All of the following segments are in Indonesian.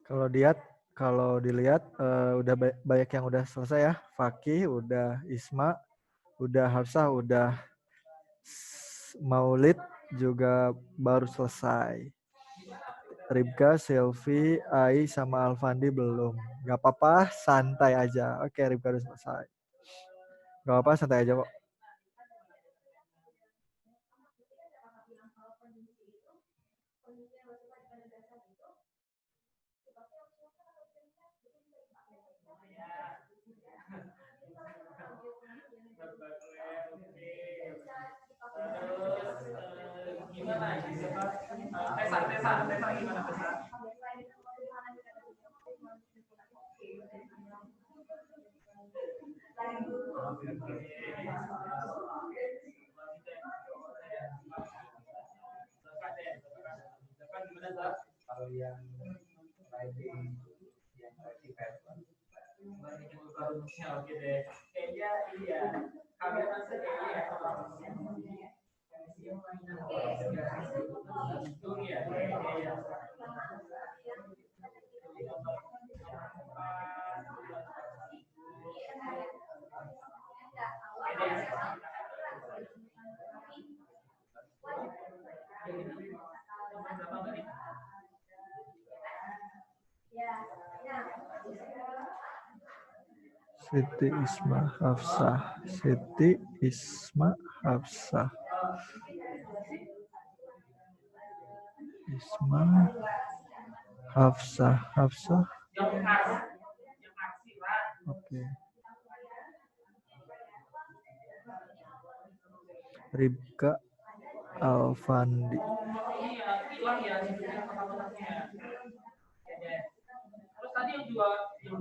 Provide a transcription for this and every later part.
Kalau lihat, kalau dilihat udah banyak yang udah selesai ya. Fakih, udah Isma, udah Hafsah, udah Maulid juga baru selesai. Ribka, Selfie, Ai, sama Alfandi belum. Gak apa-apa, santai aja. Oke, Ribka udah selesai. Gak apa-apa, santai aja kok. Siti Isma Hafsah. Siti Isma Hafsah. Isma Hafsah. Hafsah. Oke. Ribka Alfandi.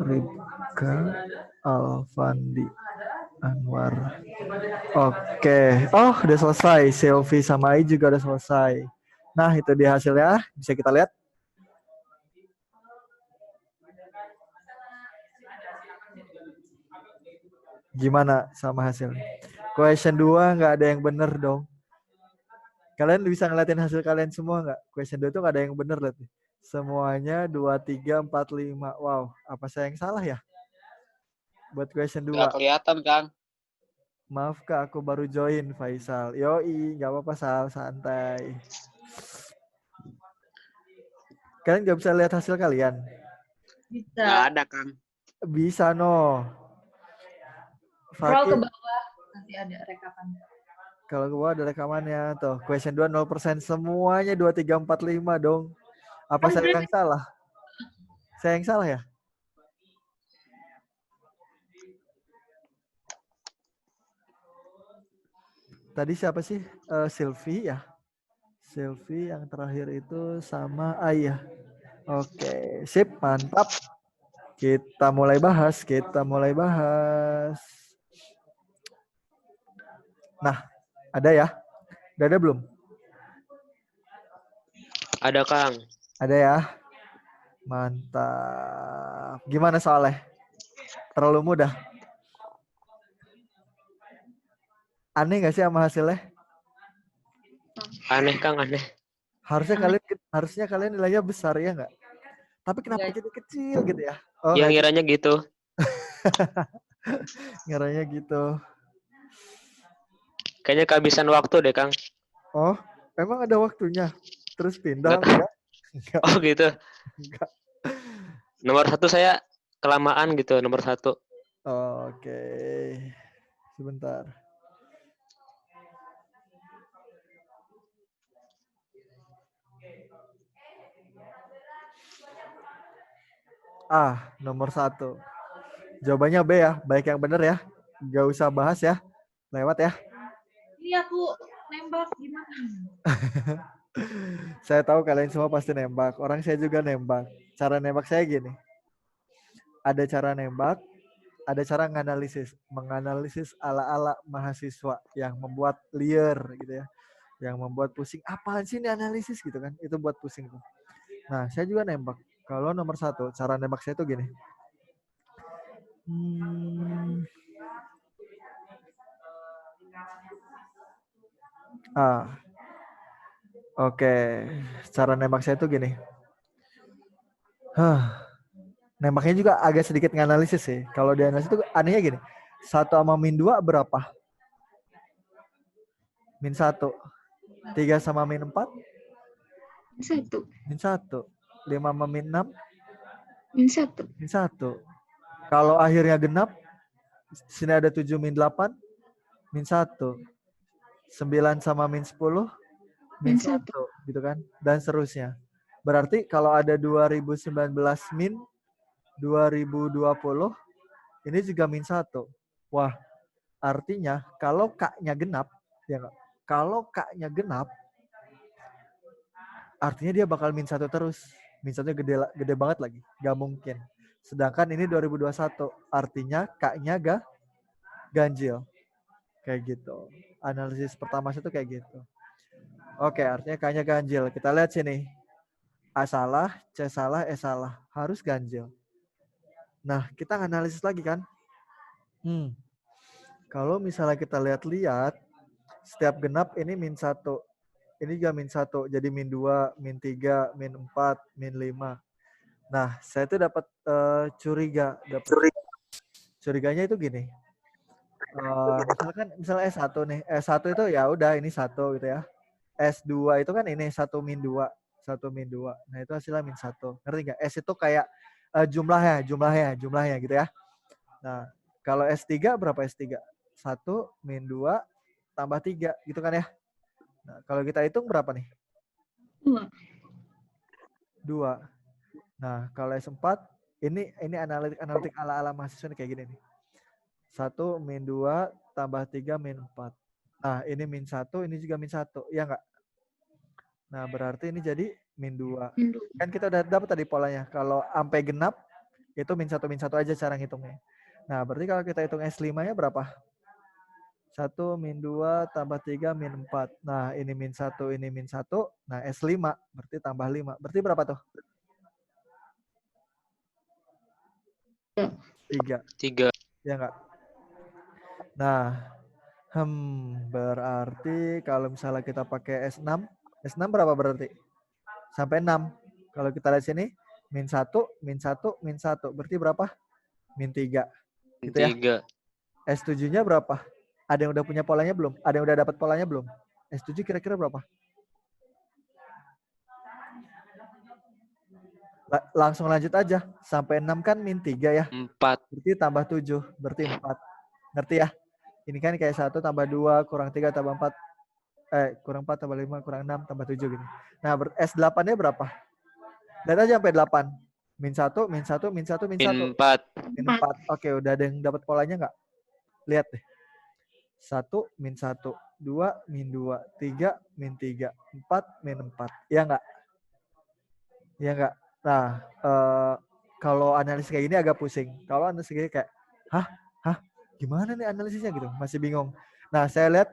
Ribka Alfandi Anwar. Oke. Oh, udah selesai. Selfie sama Ai juga udah selesai. Nah, itu dia hasilnya. Bisa kita lihat. Gimana sama hasilnya? Question 2 nggak ada yang bener dong. Kalian bisa ngeliatin hasil kalian semua nggak? Question 2 tuh nggak ada yang bener lihat nih. Semuanya 2, 3, 4, 5. Wow, apa saya yang salah ya? Buat question 2. Gak kelihatan, Kang. Maaf Kak, aku baru join Faisal. Yoi, nggak apa-apa Sal, santai. Kalian nggak bisa lihat hasil kalian? Bisa. Gak ada, Kang. Bisa no. Scroll ke Fakih, bawah nanti ada rekapan. kalau gua ada rekamannya tuh. Question 2 0%, semuanya 2, 3, 4, 5 dong. Apa saya yang salah? Saya yang salah ya? Tadi siapa sih? Sylvie ya? Sylvie yang terakhir itu sama Ayah. Oke, sip, mantap. Kita mulai bahas. Nah, ada ya? Udah ada belum? Ada, Kang. Ada ya? Mantap. Gimana soalnya? Terlalu mudah? Aneh gak sih sama hasilnya? Aneh, Kang, aneh. Harusnya kalian nilainya besar ya nggak? Tapi kenapa Iya. jadi kecil gitu ya? Oh, Yang nggak gitu. ngiranya gitu. Ngiranya gitu. Kayaknya kehabisan waktu deh, Kang. Oh, emang ada waktunya? Terus pindah? Nggak tahu. Enggak. Oh, gitu. Enggak. Nomor 1 saya kelamaan gitu, nomor 1. Oke. Sebentar. Nomor 1. Jawabannya B ya. Baik yang benar ya. Gak usah bahas ya. Lewat ya. Iya aku nembak gimana? Saya tahu kalian semua pasti nembak. Orang saya juga nembak. Cara nembak saya gini. Ada cara nembak, ada cara menganalisis ala-ala mahasiswa yang membuat liar gitu ya, yang membuat pusing. Apaan sih ini analisis gitu kan? Itu buat pusing tuh. Nah, saya juga nembak. Kalau nomor 1, cara nembak saya tuh gini. Oke. Cara nembak saya tuh gini. Nembaknya juga agak sedikit nganalisis sih. Kalau di analisis itu anehnya gini. 1 sama min 2 berapa? Min 1. 3 sama min 4? Satu. Min 1. 5 sama min 6? Min satu. Min 1. Kalau akhirnya genap, sini ada 7 min 8, min 1. 9 sama min 10, min Min 1. satu. Gitu kan. Dan seterusnya. Berarti kalau ada 2019 min 2020, ini juga min 1. Wah, artinya kalau K-nya genap, ya nggak? Kalau K-nya genap, artinya dia bakal min 1 terus. Min 1-nya gede banget lagi. Gak mungkin. Sedangkan ini 2021. Artinya K-nya ganjil. Kayak gitu. Analisis pertama itu kayak gitu. Oke, artinya K-nya ganjil. Kita lihat sini. A salah, C salah, E salah. Harus ganjil. Nah, kita analisis lagi kan. Kalau misalnya kita lihat-lihat, setiap genap ini min 1. Ini juga min 1. Jadi min 2, min 3, min 4, min 5. Nah, saya tuh dapat curiga. Curiganya itu gini. Misalnya S1 nih. S1 itu ya udah ini 1 gitu ya. S2 itu kan ini 1 min 2. 1 min 2. Nah, itu hasilnya min 1. Ngerti nggak? S itu kayak jumlahnya gitu ya. Nah, kalau S3 berapa S3? 1 min 2 tambah 3 gitu kan ya. Nah, kalau kita hitung berapa nih? 2. 2. Nah, kalau S4 ini analitik ala-ala mahasiswa nih kayak gini nih. 1 min 2 tambah 3 min 4. Nah, ini min 1, ini juga min 1. Ya enggak? Nah, berarti ini jadi min 2. Min 2. Kan kita udah dapat tadi polanya. Kalau sampai genap, itu min 1 aja cara ngitungnya. Nah, berarti kalau kita hitung S5-nya berapa? 1 min 2 tambah 3 min 4. Nah, ini min 1, ini min 1. Nah, S5 berarti tambah 5. Berarti berapa tuh? 3. 3. Ya enggak? Nah, berarti kalau misalnya kita pakai S6 berapa berarti? Sampai 6. Kalau kita lihat sini, min 1, min 1, min 1. Berarti berapa? Min 3. Gitu ya. 3. S7-nya berapa? Ada yang udah punya polanya belum? Ada yang udah dapat polanya belum? S7 kira-kira berapa? Langsung lanjut aja. Sampai 6 kan min 3 ya. 4. Berarti tambah 7. Berarti 4. Ngerti ya? Ini kan kayak 1 tambah 2, kurang 3 tambah 4. Kurang 4 tambah 5, kurang 6 tambah 7 gini. Nah, S8-nya berapa? Lihat aja sampai 8. Min 1, min 1, min 1, min 1. Min 4. Min 4. Oke, udah ada yang dapat polanya nggak? Lihat deh. 1 min 1, 2 min 2, 3 min 3, 4 min 4. Ya nggak? Ya nggak? Nah, kalau analisis kayak gini agak pusing. Kalau analisis kayak gini kayak, hah? Gimana nih analisisnya gitu? Masih bingung. Nah, saya lihat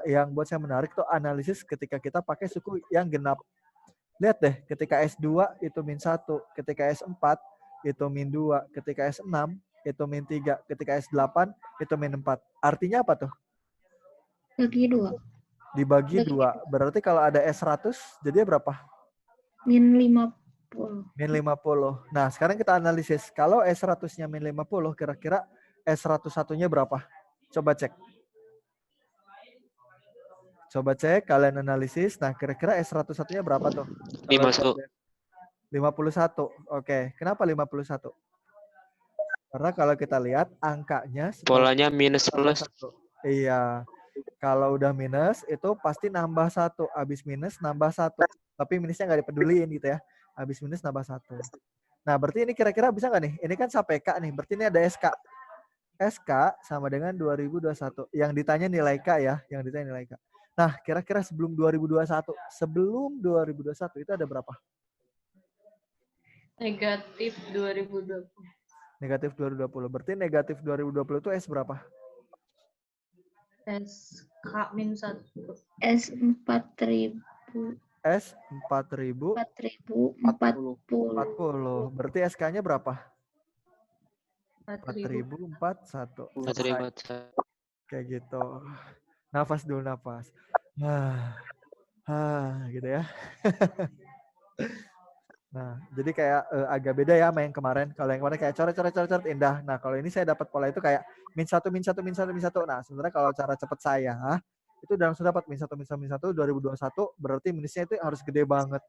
yang buat saya menarik tuh analisis ketika kita pakai suku yang genap. Lihat deh, ketika S2 itu min 1, ketika S4 itu min 2, ketika S6 itu min 3, ketika S8 itu min 4. Artinya apa tuh? Bagi 2. Dibagi 2. Berarti kalau ada S100 jadi berapa? Min 50. Min 50. Nah, sekarang kita analisis. Kalau S100-nya min 50, kira-kira S101-nya berapa? Coba cek. Coba cek, kalian analisis. Nah, kira-kira S101-nya berapa tuh? 51. 51. Oke, kenapa 51? Karena kalau kita lihat angkanya Polanya minus plus. 1. Iya. Kalau udah minus itu pasti nambah 1. Habis minus nambah 1. Tapi minusnya nggak dipeduliin gitu ya. Habis minus nambah 1. Nah, berarti ini kira-kira bisa nggak nih? Ini kan sampai K nih. Berarti ini ada SK. SK sama dengan 2021. Yang ditanya nilai K ya. Yang ditanya nilai K. Nah, kira-kira sebelum 2021. Sebelum 2021 itu ada berapa? Negatif 2020. Negatif 2020. Berarti negatif 2020 itu S berapa? S K min 1. S 4000. S 4040. 4040. Berarti SK-nya berapa? 4000. 4041. 4.000. Kayak gitu. Nafas dulu, nafas. Gitu ya. Nah, jadi kayak agak beda ya sama yang kemarin. Kalau yang kemarin kayak coret indah. Nah, kalau ini saya dapat pola itu kayak min 1 min 1 min 1 min 1. Nah, sebenarnya kalau cara cepat saya itu udah langsung dapat min 1 min 1 min 1 2021 berarti minusnya itu harus gede banget.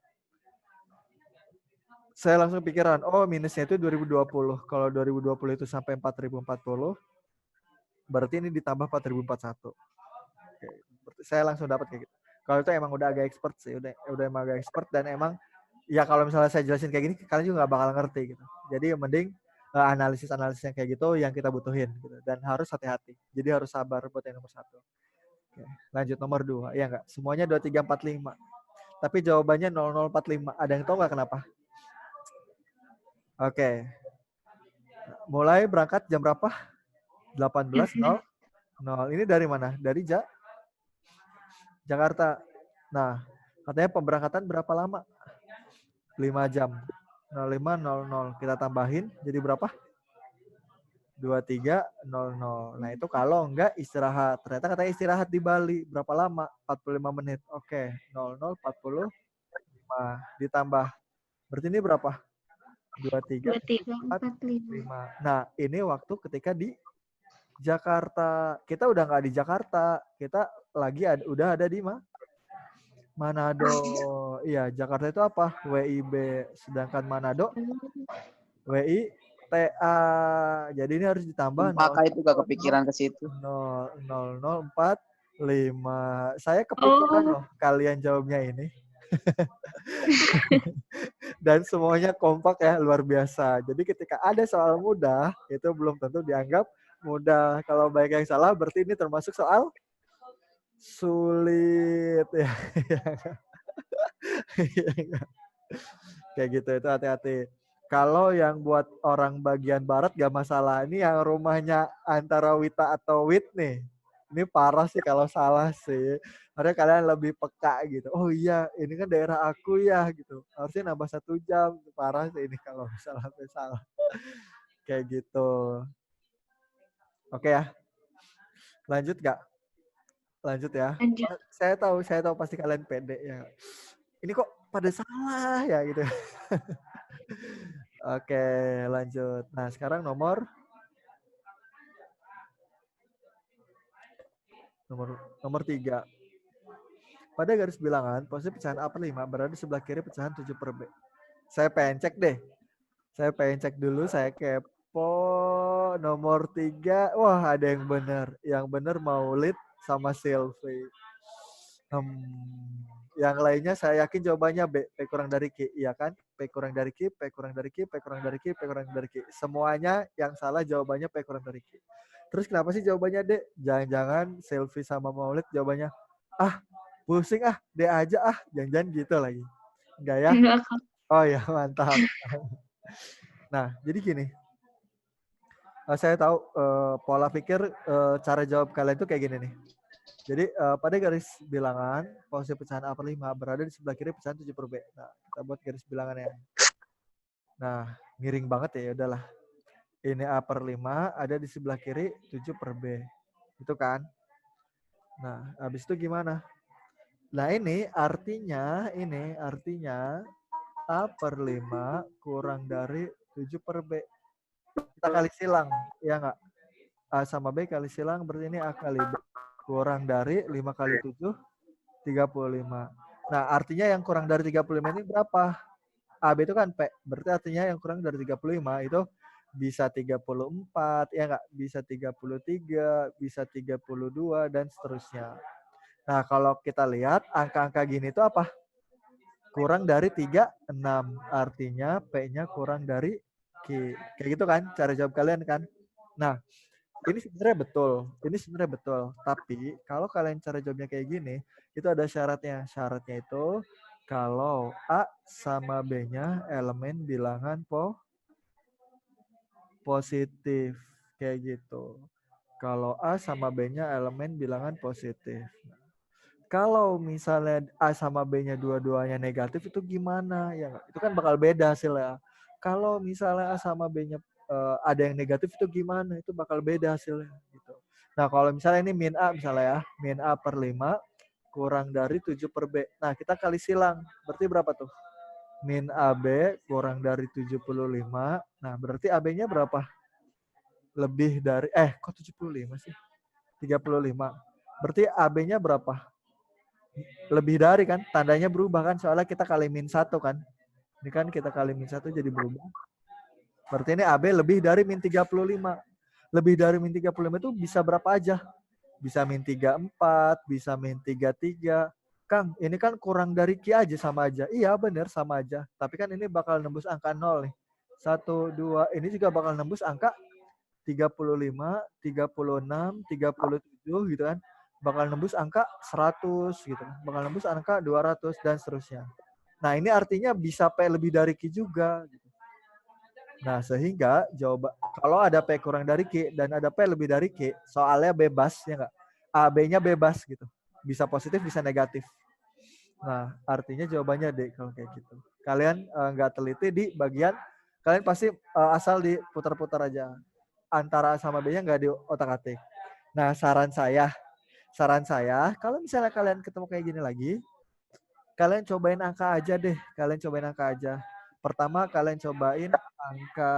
Saya langsung pikiran, oh minusnya itu 2020. Kalau 2020 itu sampai 4040, berarti ini ditambah 4041. Oke, saya langsung dapat kayak gitu. Kalau itu emang udah agak expert sih, udah emang agak expert dan emang ya kalau misalnya saya jelasin kayak gini kalian juga nggak bakal ngerti gitu. Jadi mending analisis yang kayak gitu yang kita butuhin gitu dan harus hati-hati. Jadi harus sabar buat yang nomor 1. Oke, lanjut nomor 2. Ya enggak? Semuanya 2345. Tapi jawabannya 0045. Ada yang tahu nggak kenapa? Oke. Mulai berangkat jam berapa? 18.00. Ini dari mana? Dari Jakarta. Nah, katanya pemberangkatan berapa lama? 5 jam. 05.00. Kita tambahin jadi berapa? 23.00. Nah, itu kalau enggak istirahat. Ternyata katanya istirahat di Bali. Berapa lama? 45 menit. Oke, 00.45 ditambah. Berarti ini berapa? 23.45. Nah, ini waktu ketika di Jakarta. Kita udah nggak di Jakarta. Kita lagi udah ada di Manado. Iya, Jakarta itu apa? WIB. Sedangkan Manado WITA. Jadi ini harus ditambah Maka itu gak kepikiran ke situ. 0045. Saya kepikiran loh kalian jawabnya ini. Dan semuanya kompak ya, luar biasa. Jadi ketika ada soal mudah, itu belum tentu dianggap mudah. Kalau baik yang salah, berarti ini termasuk soal sulit. Ya. Kayak gitu, itu hati-hati. Kalau yang buat orang bagian barat gak masalah. Ini yang rumahnya antara Wita atau Wit nih. Ini parah sih kalau salah sih. Harusnya kalian lebih peka gitu. Oh iya, ini kan daerah aku ya gitu. Harusnya nambah 1 jam. Parah sih ini kalau salah. Kayak gitu. Oke ya. Lanjut gak? Lanjut ya. Lanjut. Saya tahu pasti kalian pede ya. Ini kok pada salah ya gitu. Oke, lanjut. Nah, sekarang nomor 3. Pada garis bilangan, posisi pecahan A per 5 berada di sebelah kiri pecahan 7 per B. Saya pengen cek deh. Saya pengen cek dulu, saya kepo. Nomor 3, wah ada yang benar. Yang benar Maulid sama Sylvie. Yang lainnya saya yakin jawabannya B, P kurang dari Q, iya kan? P kurang dari Q, P kurang dari Q, P kurang dari Q, P kurang dari Q. Semuanya yang salah jawabannya P kurang dari Q. Terus kenapa sih jawabannya D? Jangan-jangan Selfie sama Maulid jawabannya pusing D aja jangan-jangan gitu lagi. Enggak ya? Oh ya, mantap. Nah, jadi gini. Saya tahu pola pikir cara jawab kalian itu kayak gini nih. Jadi pada garis bilangan, posisi pecahan A per 5 berada di sebelah kiri pecahan 7 per B. Nah, kita buat garis bilangannya. Nah, miring banget ya udahlah. Ini A per 5 ada di sebelah kiri 7 per B. Itu kan? Nah, habis itu gimana? Nah, ini artinya A per 5 kurang dari 7 per B. Kita kali silang, ya nggak? A sama B kali silang berarti ini A kali B. Kurang dari 5 kali 7, 35. Nah, artinya yang kurang dari 35 ini berapa? AB itu kan P. Berarti artinya yang kurang dari 35 itu bisa 34, ya nggak? Bisa 33, bisa 32, dan seterusnya. Nah, kalau kita lihat angka-angka gini itu apa? Kurang dari 36. Artinya P-nya kurang dari Q. Kayak gitu kan cara jawab kalian kan? Nah, ini sebenarnya betul. Tapi kalau kalian cara jawabnya kayak gini, itu ada syaratnya. Syaratnya itu kalau A sama B-nya elemen bilangan positif. Kayak gitu. Kalau A sama B-nya elemen bilangan positif. Kalau misalnya A sama B-nya dua-duanya negatif itu gimana? Ya, itu kan bakal beda hasilnya. Kalau misalnya A sama B-nya ada yang negatif itu gimana? Itu bakal beda hasilnya gitu. Nah, kalau misalnya ini min A misalnya ya, min A per 5 kurang dari 7 per B. Nah, kita kali silang. Berarti berapa tuh? min AB kurang dari 75. Nah, berarti AB-nya berapa? Lebih dari, kok 75 sih? 35. Berarti AB-nya berapa? Lebih dari kan? Tandanya berubah kan? Soalnya kita kali min 1 kan? Ini kan kita kali min 1 jadi berubah. Berarti ini AB lebih dari min 35. Lebih dari min 35 itu bisa berapa aja? Bisa min 34, bisa min 33. Kang, ini kan kurang dari Q aja sama aja. Iya bener sama aja. Tapi kan ini bakal nembus angka 0 nih. 1, 2, ini juga bakal nembus angka 35, 36, 37 gitu kan. Bakal nembus angka 100 gitu. Bakal nembus angka 200 dan seterusnya. Nah ini artinya bisa P lebih dari Q juga. Gitu. Nah sehingga jawaban kalau ada P kurang dari Q dan ada P lebih dari Q, soalnya bebas ya nggak? AB-nya bebas gitu. Bisa positif bisa negatif. Nah artinya jawabannya D kalau kayak gitu. Kalian nggak teliti di bagian, kalian pasti asal diputar-putar aja. Antara A sama B-nya nggak di otak-atik. Nah saran saya kalau misalnya kalian ketemu kayak gini lagi, kalian cobain angka aja deh. Kalian cobain angka aja. Pertama kalian cobain angka,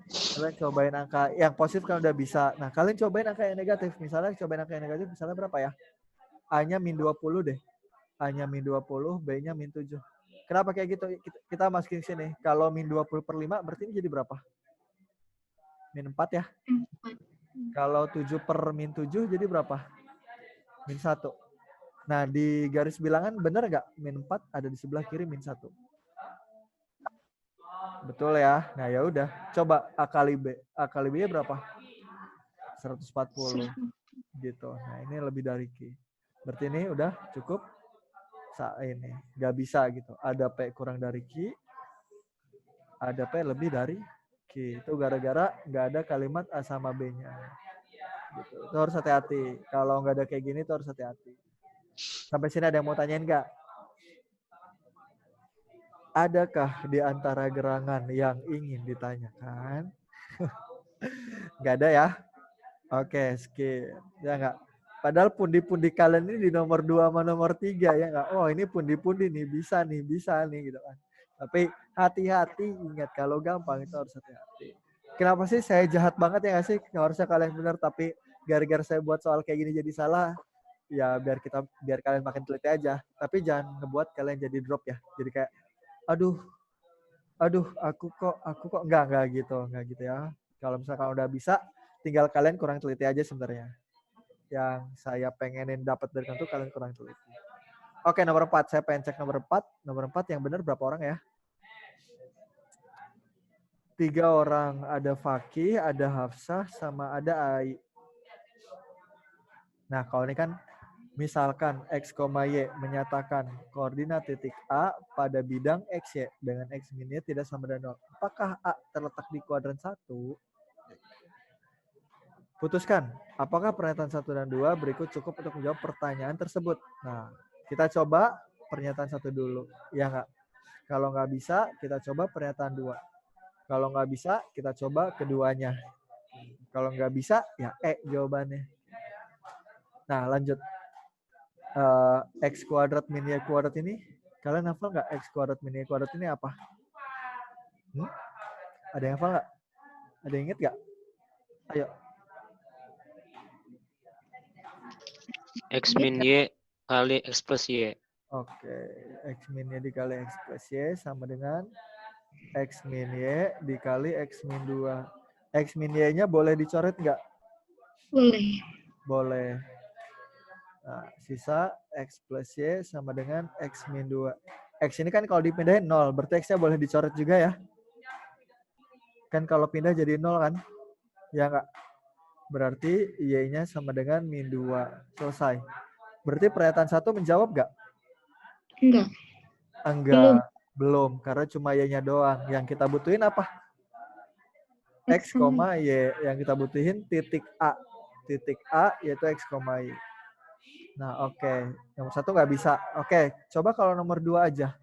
kalian cobain angka yang positif kan udah bisa. Nah kalian cobain angka yang negatif. Misalnya cobain angka yang negatif misalnya berapa ya? A-nya min 20 deh. A-nya min 20, B-nya min 7. Kenapa kayak gitu? Kita masukin sini. Kalau min 20 per 5 berarti ini jadi berapa? Min 4 ya. 4. Kalau 7 per min 7 jadi berapa? Min 1. Nah, di garis bilangan benar nggak? Min 4 ada di sebelah kiri min 1. Betul ya? Nah, ya udah. Coba A kali B. A kali B berapa? 140. Gitu. Nah, ini lebih dari Q. Berarti ini udah cukup. Ini. Nggak bisa gitu. Ada P kurang dari Q. Ada P lebih dari Q. Itu gara-gara nggak ada kalimat A sama B-nya. Gitu. Itu harus hati-hati. Kalau nggak ada kayak gini, itu harus hati-hati. Sampai sini ada yang mau tanyain nggak? Adakah di antara gerangan yang ingin ditanyakan? Nggak ada ya? Oke, skip. Ya nggak? Padahal pundi-pundi kalian ini di nomor 2 sama nomor 3 ya nggak? Oh ini pundi-pundi nih, bisa nih gitu kan. Tapi hati-hati, ingat kalau gampang itu harus hati-hati. Kenapa sih saya jahat banget ya nggak sih? Harusnya kalian benar, tapi gara-gara saya buat soal kayak gini jadi salah. Ya biar kalian makin teliti aja. Tapi jangan ngebuat kalian jadi drop ya. Jadi kayak aduh aku kok enggak gitu ya. Kalau misalkan udah bisa, tinggal kalian kurang teliti aja sebenarnya. Yang saya pengenin dapat dari kantor kalian kurang teliti. Oke, nomor 4 saya pengen cek nomor 4 yang benar berapa orang ya? 3 orang, ada Fakih, ada Hafsah, sama ada Ai. Nah kalau ini kan misalkan X, Y menyatakan koordinat titik A pada bidang X, Y dengan X min Y tidak sama dengan 0. Apakah A terletak di kuadran 1? Putuskan. Apakah pernyataan 1 dan 2 berikut cukup untuk menjawab pertanyaan tersebut? Nah, kita coba pernyataan 1 dulu. Ya nggak? Kalau nggak bisa, kita coba pernyataan 2. Kalau nggak bisa, kita coba keduanya. Kalau nggak bisa, ya jawabannya. Nah, lanjut. X kuadrat min Y kuadrat ini, kalian hafal nggak X kuadrat min Y kuadrat ini apa? Ada yang hafal nggak? Ada yang inget nggak? Ayo. X min Y kali X plus Y. Oke. X min Y dikali X plus Y sama dengan X min Y dikali X min 2. X min Y-nya boleh dicoret nggak? Boleh. Boleh. Nah, sisa X plus Y sama dengan X min 2. X ini kan kalau dipindahin 0, berarti X-nya boleh dicoret juga ya. Kan kalau pindah jadi 0 kan? Ya nggak? Berarti Y-nya sama dengan min 2. Selesai. Berarti pernyataan 1 menjawab nggak? Enggak. Enggak. Belum. Karena cuma Y-nya doang. Yang kita butuhin apa? X, Y. Yang kita butuhin titik A. Titik A yaitu X, Y. Nah, oke. Nomor 1 nggak bisa. Oke, coba kalau nomor 2 aja.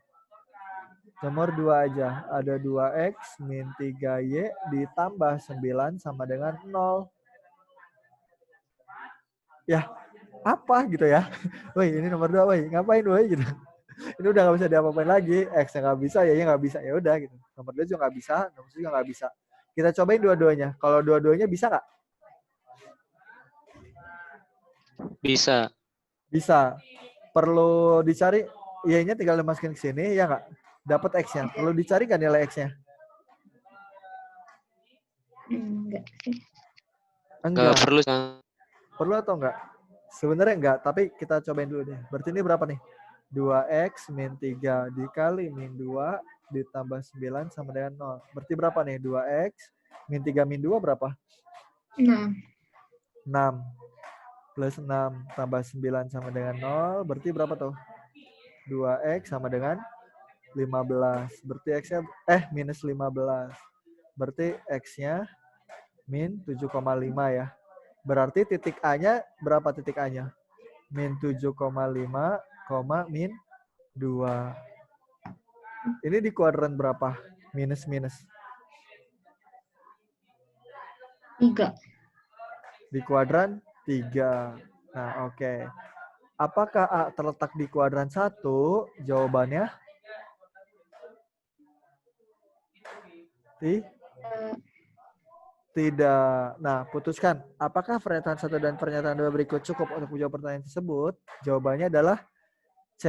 Nomor 2 aja. Ada 2X min 3Y ditambah 9 sama dengan 0. Ya, apa gitu ya. Woi, ini nomor 2, woi, ngapain woi gitu. Ini udah nggak bisa diapa-apain lagi. X-nya nggak bisa, Y-nya nggak bisa. Ya udah gitu. Nomor 2 juga nggak bisa, nomor 1 juga nggak bisa. Kita cobain dua-duanya. Kalau dua-duanya bisa nggak? Bisa. Bisa. Perlu dicari Y-nya tinggal dimasukin ke sini, ya nggak? Dapat X-nya. Perlu dicari nggak nilai X-nya? Enggak sih. Nggak Enggak. perlu. Perlu atau enggak? Sebenarnya enggak, tapi kita cobain dulu deh. Berarti ini berapa nih? 2X min 3 dikali min 2 ditambah 9 sama dengan 0. Berarti berapa nih? 2X min 3 min 2 berapa? 6. 6. Plus 6 tambah 9 sama dengan 0. Berarti berapa tuh? 2X sama dengan 15. Berarti X-nya minus 15. Berarti X-nya min 7,5 ya. Berarti titik A-nya berapa titik A-nya? Min 7,5, min 2. Ini di kuadran berapa? Minus. 3. Di kuadran 3. Nah, oke. Apakah A terletak di kuadran 1? Jawabannya tidak. Nah, putuskan. Apakah pernyataan 1 dan pernyataan 2 berikut cukup untuk menjawab pertanyaan tersebut? Jawabannya adalah C.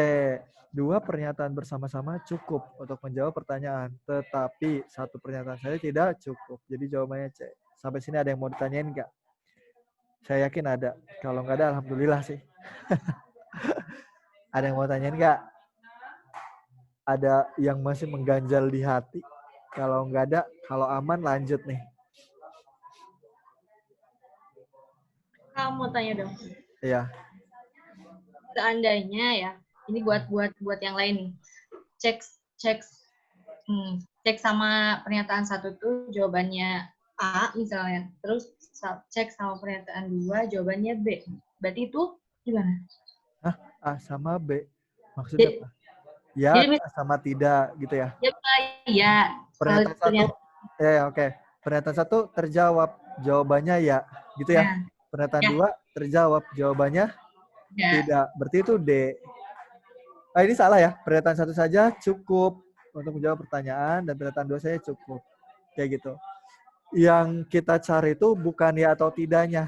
2 pernyataan bersama-sama cukup untuk menjawab pertanyaan. Tetapi 1 pernyataan saja tidak cukup. Jadi jawabannya C. Sampai sini ada yang mau ditanyain nggak? Saya yakin ada. Kalau nggak ada, alhamdulillah sih. Ada yang mau tanyain nggak? Ada yang masih mengganjal di hati? Kalau nggak ada, kalau aman lanjut nih. Kamu tanya dong. Iya. Seandainya ya, ini buat yang lain nih. Cek sama pernyataan 1 tuh jawabannya A misalnya. Terus cek sama pernyataan 2 jawabannya B. Berarti itu gimana? A sama B. Maksudnya apa? Ya sama tidak gitu ya. Ya. Pernyataan 1 oke. Pernyataan 1 terjawab, jawabannya ya, gitu ya. Pernyataan 2 terjawab, jawabannya tidak. Berarti itu D. Ini salah ya. Pernyataan 1 saja cukup untuk menjawab pertanyaan dan pernyataan 2 saja cukup. Kayak gitu. Yang kita cari itu bukan ya atau tidaknya.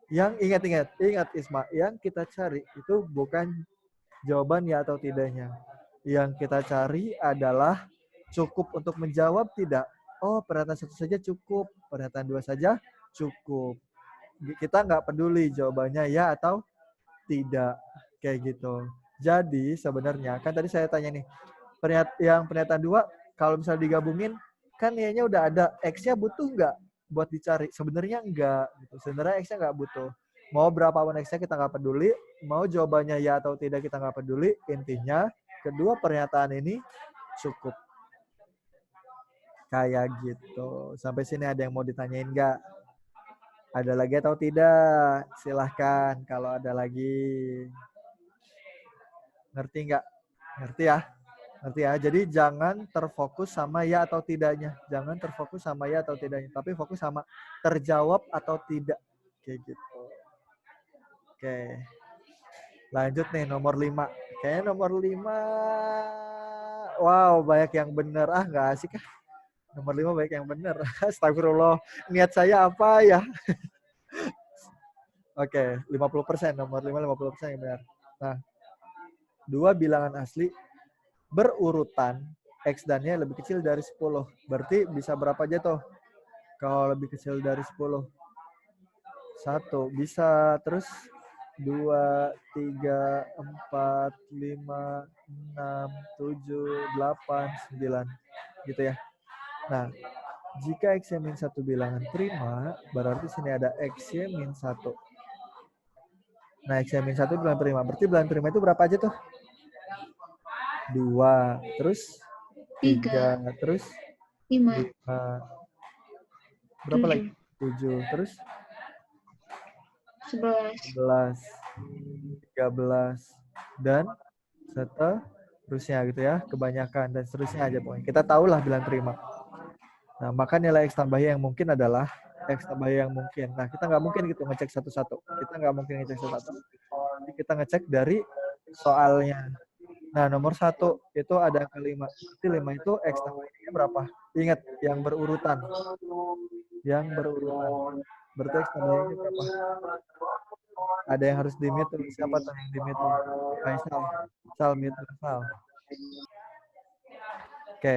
Yang ingat Isma, yang kita cari itu bukan jawaban ya atau tidaknya. Yang kita cari adalah cukup untuk menjawab tidak. Oh, pernyataan 1 saja cukup, pernyataan 2 saja cukup. Kita nggak peduli jawabannya ya atau tidak, kayak gitu. Jadi sebenarnya kan tadi saya tanya nih, yang pernyataan 2 kalau misalnya digabungin kan Y-nya udah ada, X-nya butuh nggak buat dicari? Sebenarnya enggak gitu. Sebenarnya X-nya nggak butuh. Mau berapapun X-nya kita nggak peduli, mau jawabannya ya atau tidak kita nggak peduli. Intinya kedua pernyataan ini cukup. Kayak gitu. Sampai sini ada yang mau ditanyain nggak? Ada lagi atau tidak? Silahkan kalau ada lagi. Ngerti nggak? Ngerti ya? Ngerti ya? Jadi jangan terfokus sama ya atau tidaknya. Jangan terfokus sama ya atau tidaknya. Tapi fokus sama terjawab atau tidak. Kayak gitu. Oke. Lanjut nih nomor 5. Kayaknya nomor 5. Wow, banyak yang bener. Nggak asik ah. Nomor 5 banyak yang bener. Astagfirullah. Niat saya apa ya? Oke, 50%. Nomor 5 50% yang benar. Nah, 2 bilangan asli berurutan X dan Y lebih kecil dari 10. Berarti bisa berapa aja tuh? Kalau lebih kecil dari 10. 1 bisa, terus 2, 3, 4, 5, 6, 7, 8, 9. Gitu ya. Nah, jika X-nya min 1 bilangan prima, berarti sini ada X-nya min 1. Nah, X-nya min 1 bilangan prima. Berarti bilangan prima itu berapa aja tuh? 2, terus 3, terus 5. Berapa 7. lagi? 7, terus 11. 13, dan seterusnya gitu ya. Kebanyakan dan seterusnya aja pokoknya. Kita tahulah bilangan prima. Nah, maka nilai X tambah Y yang mungkin adalah X tambah Y yang mungkin. Nah, kita nggak mungkin gitu ngecek satu-satu. Kita nggak mungkin ngecek satu-satu. Jadi kita ngecek dari soalnya. Nah, nomor 1 itu ada angka 5. Berarti 5 itu X tambah Y-nya berapa? Ingat, yang berurutan. Yang berurutan. Berarti X tambah Y-nya berapa? Ada yang harus di-mute tuh. Siapa tuh yang di-mute tuh? Faisal. Sal, mute Sal. Oke,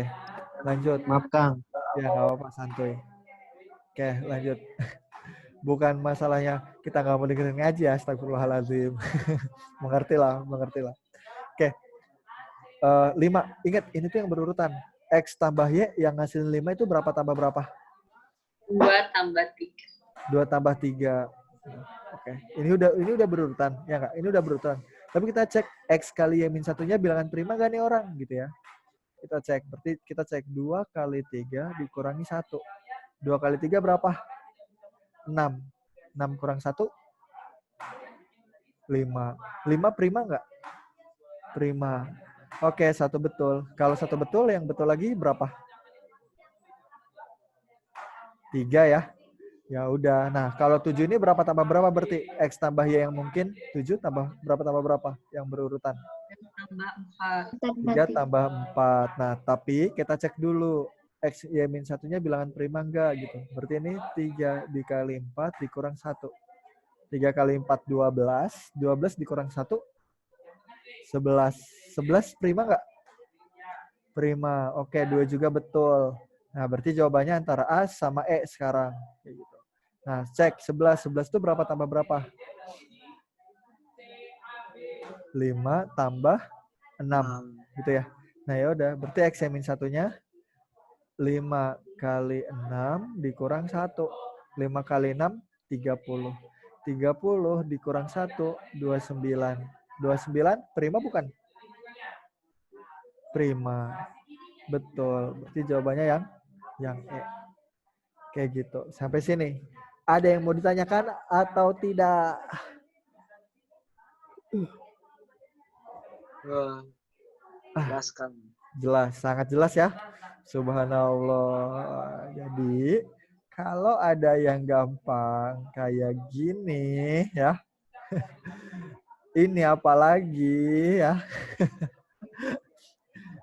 lanjut. Maaf Kang. Ya, nggak apa-apa, santuy. Oke, lanjut. Bukan masalahnya kita nggak mau dengerin ngaji, astagfirullahaladzim. Mengertilah. Oke, 5. Ingat, ini tuh yang berurutan. X tambah Y yang ngasilin 5 itu berapa tambah berapa? 2 tambah 3. 2 tambah 3. Oke, ini udah berurutan. Ya nggak? Ini udah berurutan. Tapi kita cek X kali Y-1-nya bilangan prima nggak nih orang? Gitu ya. Kita cek. Berarti kita cek 2 kali 3 dikurangi 1. 2 kali 3 berapa? 6. 6 kurang 1? 5. 5 prima nggak? Prima. Oke, 1 betul. Kalau 1 betul, yang betul lagi berapa? 3 ya. Ya udah. Nah, kalau 7 ini berapa tambah berapa berarti? X tambah Y yang mungkin 7 tambah berapa yang berurutan? Tambah 3 4. tambah 4. Nah, tapi kita cek dulu. X, Y-1-nya bilangan prima enggak gitu. Berarti ini 3 dikali 4 dikurang 1. 3 kali 4, 12. 12 dikurang 1, 11. 11 prima enggak? Prima. Oke, 2 juga betul. Nah, berarti jawabannya antara A sama E sekarang. Kayak gitu. Nah, cek 11. 11 itu berapa tambah berapa? 5 tambah 6. Gitu ya. Nah, ya udah. Berarti X -1-nya 5 kali 6 dikurang 1. 5 kali 6, 30. 30 dikurang 1, 29. 29 prima bukan? Prima. Betul. Berarti jawabannya yang E. Kayak gitu. Sampai sini. Ada yang mau ditanyakan atau tidak? Jelas Kang. Jelas, sangat jelas ya. Subhanallah. Jadi, kalau ada yang gampang kayak gini ya. Ini apalagi ya.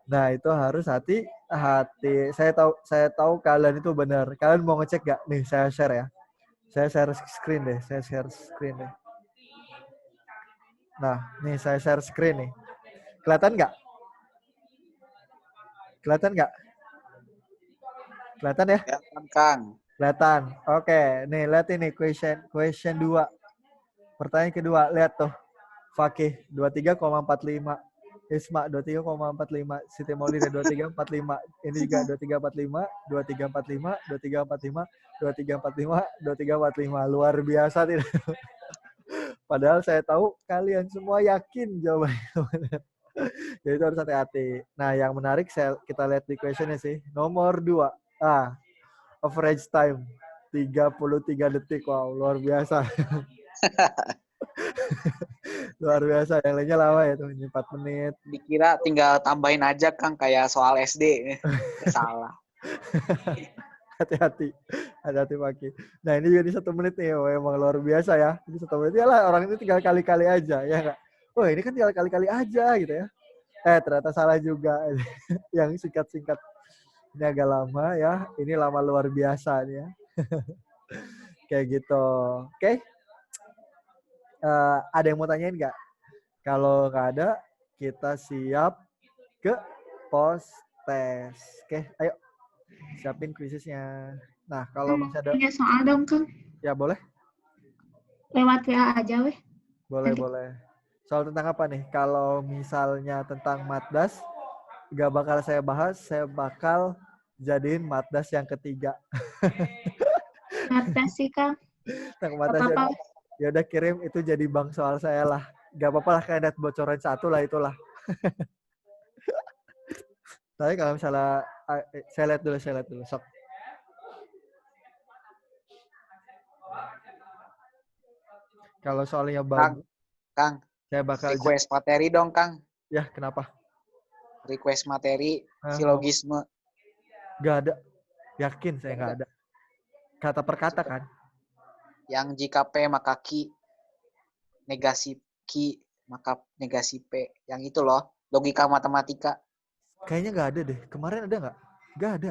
Nah, itu harus hati-hati. Saya tahu kalian itu benar. Kalian mau ngecek gak? Nih, saya share ya. Saya share screen deh. Nah, nih saya share screen nih. Kelihatan nggak? Kelihatan ya? Kelihatan Kang. Kelihatan. Oke, nih lihat ini question 2. Pertanyaan kedua, lihat tuh. Fakih 23,45. Isma 23,45. Siti Maulida 23,45. Ini juga 23,45, 23,45, 23,45, 23,45, 23,45. Luar biasa tidak? Padahal saya tahu kalian semua yakin jawabannya. Jadi itu harus hati-hati. Nah, yang menarik kita lihat di questionnya sih. Nomor 2. Average time 33 detik. Wow, luar biasa. Luar biasa. Yang lainnya lama ya tuh, 4 menit. Dikira tinggal tambahin aja Kang kayak soal SD. Salah. Hati-hati Paki. Nah, ini juga di 1 menit nih. Oh, emang luar biasa ya. Ini 1 menit. Yalah, orang ini tinggal kali-kali aja. Ya nggak? Oh, ini kan tinggal kali-kali aja gitu ya. Ternyata salah juga. Yang singkat-singkat. Ini agak lama ya. Ini lama luar biasa nih ya. Kayak gitu. Oke. Ada yang mau tanyain nggak? Kalau nggak ada, kita siap ke post test. Oke, ayo. Siapin kuisisnya. Nah, kalau masih ada... Punya soal dong, Kang. Ya, boleh? Lewat WA aja, weh. Boleh. Soal tentang apa nih? Kalau misalnya tentang Matdas, nggak bakal saya bahas. Saya bakal jadiin Matdas yang ketiga. Matdas sih, Kang. Tentang Matdas ya udah kirim, itu jadi bank soal saya lah. Nggak apa-apa lah, kayak net bocoran 1 lah itulah. Tapi kalau misalnya saya lihat dulu sok. Kalau soalnya bagus, Kang, saya bakal request materi dong Kang. Ya, kenapa? Request materi silogisme. Gak ada. Yakin saya nggak ada. kata per kata kan? Yang jika P maka Q, negasi Q maka negasi P. Yang itu loh, logika matematika. Kayaknya nggak ada deh. Kemarin ada nggak? Nggak ada.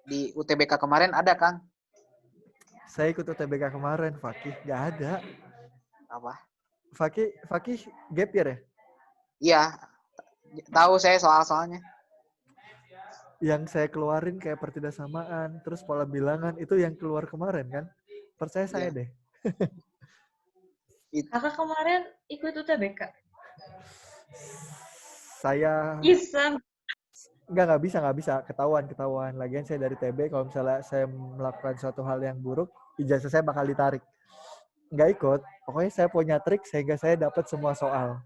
Di UTBK kemarin ada, Kang. Saya ikut UTBK kemarin, Fakih. Nggak ada. Apa? Fakih gap year ya? Iya, tahu saya soal-soalnya. Yang saya keluarin kayak pertidaksamaan, terus pola bilangan, itu yang keluar kemarin kan? Percaya saya Iya. deh. Kakak kemarin ikut UTBK. Saya Iseng. nggak bisa ketahuan. Lagian saya dari TB, kalau misalnya saya melakukan suatu hal yang buruk, ijazah saya bakal ditarik. Nggak ikut. Pokoknya saya punya trik sehingga saya dapat semua soal.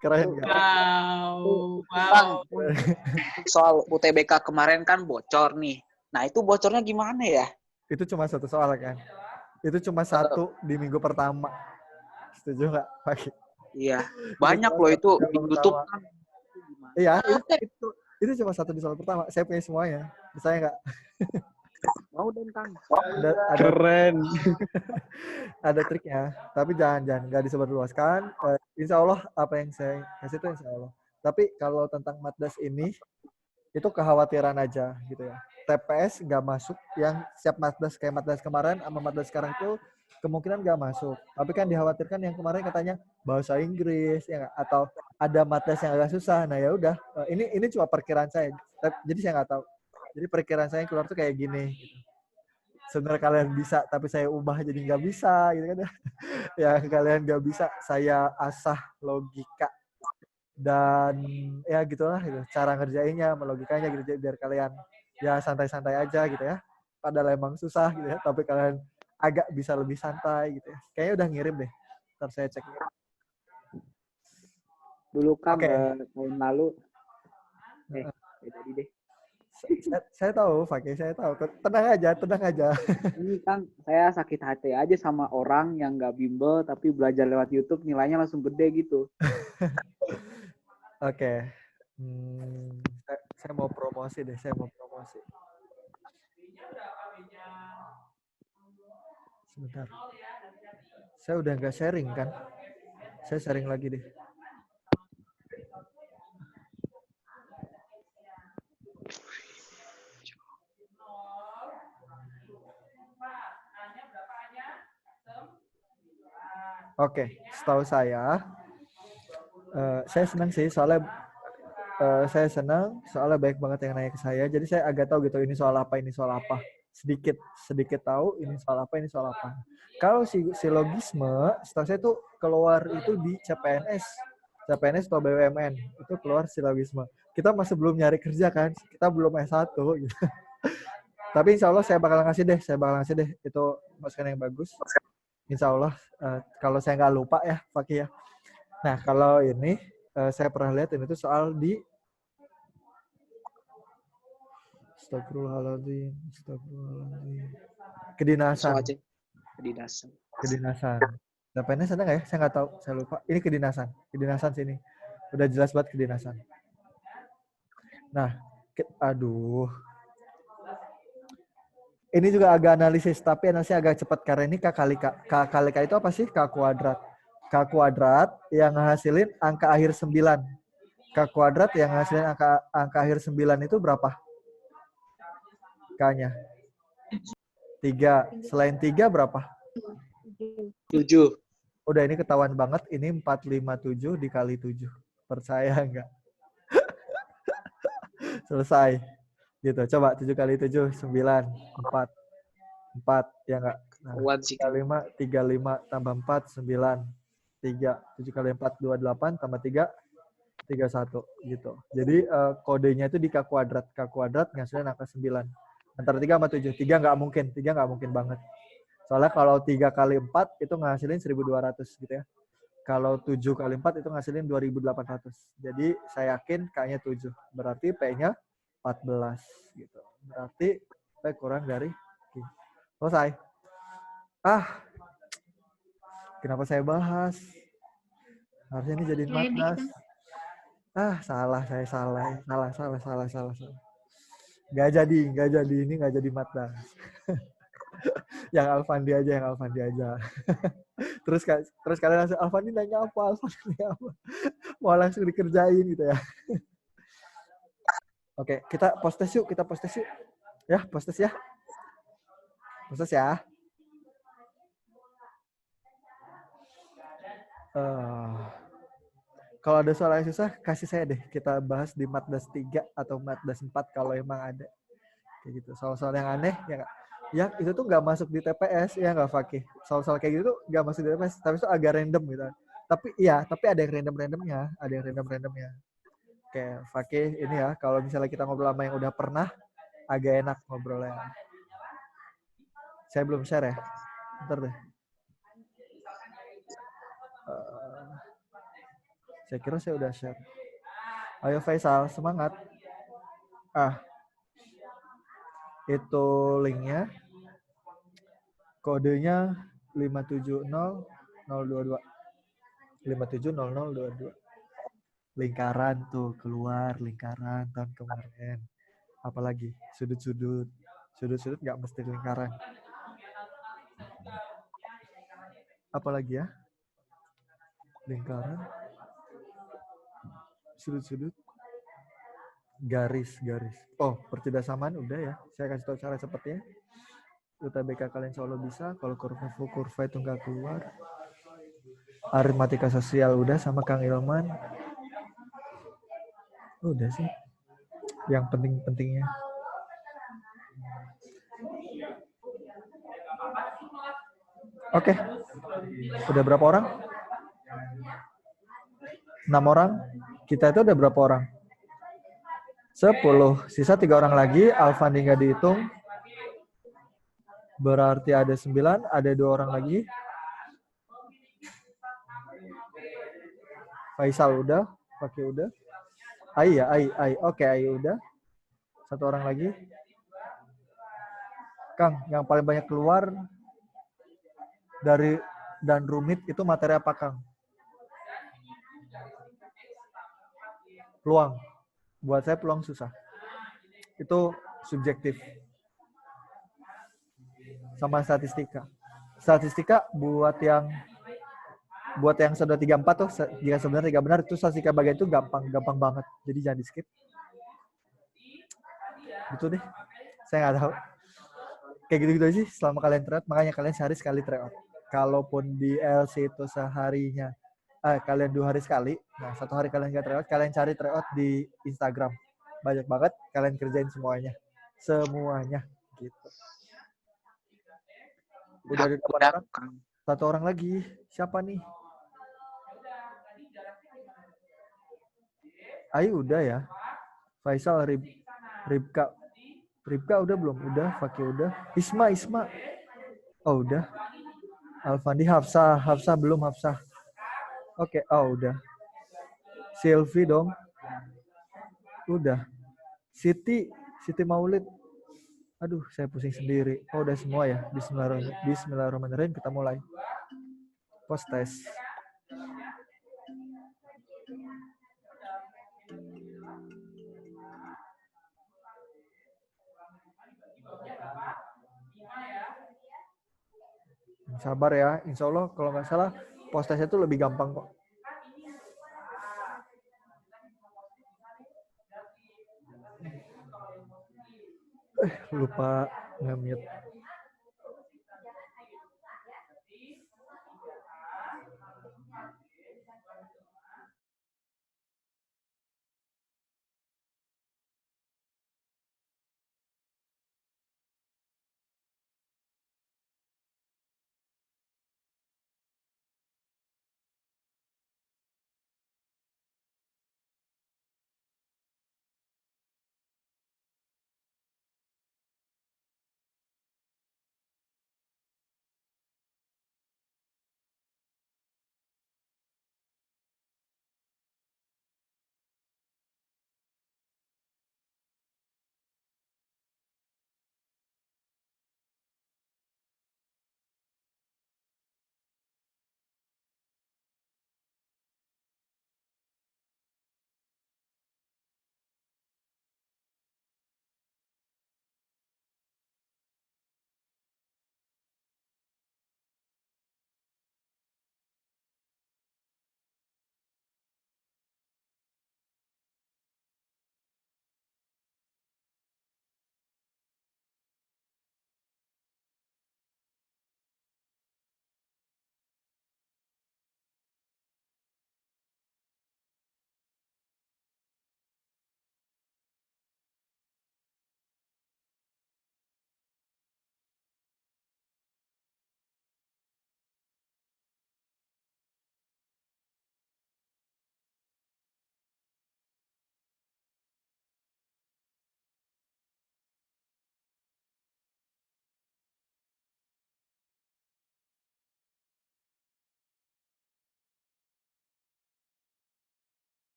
Keren nggak? Wow. Bang, soal UTBK kemarin kan bocor nih. Nah, itu bocornya gimana ya? Itu cuma satu soal kan? Itu cuma satu di minggu pertama. Setuju nggak, Fakih? Iya, banyak loh itu Yang di YouTube pertama. kan. Iya, itu cuma satu di soal pertama. Saya punya semuanya. Saya nggak. Mau dan Kang. Ada Keren. ada triknya, tapi jangan nggak disebarluaskan. Insya Allah apa yang saya kasih itu insya Allah. Tapi kalau tentang Matdas ini, itu kekhawatiran aja gitu ya. TPS nggak masuk, yang siap Matdas kayak Matdas kemarin sama Matdas sekarang itu kemungkinan nggak masuk. Tapi kan dikhawatirkan yang kemarin katanya bahasa Inggris ya nggak? Atau ada Matdas yang agak susah. Nah ya udah, ini cuma perkiraan saya. Jadi saya nggak tahu. Jadi perkiraan saya yang keluar tuh kayak gini. Gitu. Sebenarnya kalian bisa, tapi saya ubah jadi nggak bisa, gitu kan ya. Ya kalian nggak bisa, saya asah logika dan ya gitulah gitu. Cara ngerjainnya, melogikanya gitu, biar kalian ya santai-santai aja gitu ya. Padahal emang susah gitu ya, tapi kalian agak bisa lebih santai gitu ya. Kayaknya udah ngirim deh. Ntar saya cek. Dulu Kang Oke. tahun lalu. Tadi deh. Saya tahu, Fakih, saya tahu. Tenang aja. Ini Kang, saya sakit hati aja sama orang yang nggak bimbel tapi belajar lewat YouTube nilainya langsung gede gitu. Oke. Saya mau promosi deh, Sebentar. Saya udah nggak sharing kan? Saya sharing lagi deh. Oke, setahu saya senang sih soalnya saya senang soalnya baik banget yang nanya ke saya. Jadi saya agak tahu gitu ini soal apa. Sedikit tahu ini soal apa. Kalau silogisme, setahu saya tuh keluar itu di CPNS atau BUMN itu keluar silogisme. Kita masih belum nyari kerja kan, kita belum S1 gitu. Tapi insya Allah saya bakal ngasih deh itu masukan yang bagus. Insya Allah kalau saya nggak lupa ya Fakih ya. Nah kalau ini saya pernah lihat ini tuh soal di Astagfirullahaladzim. Kedinasan. CPNS ada nggak ya? Saya nggak tahu, saya lupa. Ini kedinasan sini. Udah jelas banget kedinasan. Nah, aduh. Ini juga agak analisis, tapi analisisnya agak cepat karena ini K kali K itu apa sih? K kuadrat. K kuadrat yang ngasilin angka akhir 9. K kuadrat yang ngasilin angka akhir 9 itu berapa? K-nya. 3. Selain 3 berapa? 7. Udah ini ketahuan banget, ini 457 dikali 7. Percaya nggak? Selesai. Gitu. Coba 7 kali 7, 9, 4. 4, ya nggak? Nah, 35 tambah 4, 9. 3. 7 kali 4, 28 tambah 3, 31. Gitu. Jadi kodenya itu di K kuadrat. K kuadrat ngasilin angka 9. Antara 3 sama 7. 3 nggak mungkin banget. Soalnya kalau 3 kali 4 itu ngasilin 1200 gitu ya. Kalau 7 kali 4 itu ngasilin 2800. Jadi saya yakin K-nya 7. Berarti P-nya 14 gitu. Berarti P kurang dari Q. Selesai. Kenapa saya bahas? Harusnya ini jadi Matdas. Salah. Gak jadi. Ini gak jadi Matdas. Yang Alfandi aja, yang Alfandi aja. Terus kalian langsung Alfandi nanya apa? Alfandi nanya apa? Mau langsung dikerjain gitu ya. Oke, kita post test yuk, Ya, post test ya. Post test ya. Kalau ada soal yang susah, kasih saya deh. Kita bahas di Matdas 3 atau Matdas 4 kalau emang ada. Kayak gitu. Soal-soal yang aneh, ya itu tuh nggak masuk di TPS, ya nggak Fakih. Soal-soal kayak gitu tuh nggak masuk di TPS, tapi itu agak random gitu. Tapi ada yang random-randomnya. Kayak Fakih ini ya, kalau misalnya kita ngobrol sama yang udah pernah, agak enak ngobrolnya. Saya belum share ya. Bentar deh. Saya kira saya udah share. Ayo Faisal, semangat. Itu linknya. Kodenya 5700022. 5700022. Lingkaran tuh keluar lingkaran tahun kemarin. Apalagi sudut-sudut nggak mesti lingkaran. Apalagi ya? Lingkaran, sudut-sudut, garis. Oh, pertidasamaan udah ya. Saya kasih tahu cara sepertinya. UTBK kalian insya Allah bisa. Kalau kurva itu nggak keluar. Aritmatika sosial udah sama Kang Ilman. Udah sih. Yang penting-pentingnya. Oke. Udah berapa orang? 6 orang. Kita itu udah berapa orang? 10. Sisa 3 orang lagi. Alfandi nggak dihitung. Berarti ada 9. Ada 2 orang lagi. Faisal udah. Pakai udah. Ai ya. Oke, Ai udah. 1 orang lagi. Kang, yang paling banyak keluar dari dan rumit itu materi apa, Kang? Peluang. Buat saya peluang susah. Itu subjektif. Sama statistika. Statistika buat yang sudah 34 tuh, jika sebenarnya 3 benar, itu statistika bagian itu gampang banget. Jadi jangan di-skip. Gitu deh. Saya nggak tahu. Kayak gitu-gitu aja sih selama kalian tryout. Makanya kalian sehari sekali tryout. Kalaupun di LC itu seharinya, kalian 2 hari sekali. Nah, 1 hari kalian nggak tryout, kalian cari tryout di Instagram. Banyak banget, kalian kerjain semuanya. Gitu. Udah ada 8 orang? 1 orang lagi. Siapa nih? Ayu udah ya. Faisal, Ribka udah belum? Udah. Fakih udah. Isma. Oh udah. Alfandi, Hafsah belum. Oke. Oh udah. Silvi dong. Udah. Siti Maulid. Aduh, saya pusing sendiri. Oh udah semua ya. Bismillahirrahmanirrahim. Kita mulai. Post test. Sabar ya, insya Allah kalau nggak salah post testnya itu lebih gampang kok. Lupa nge-mute.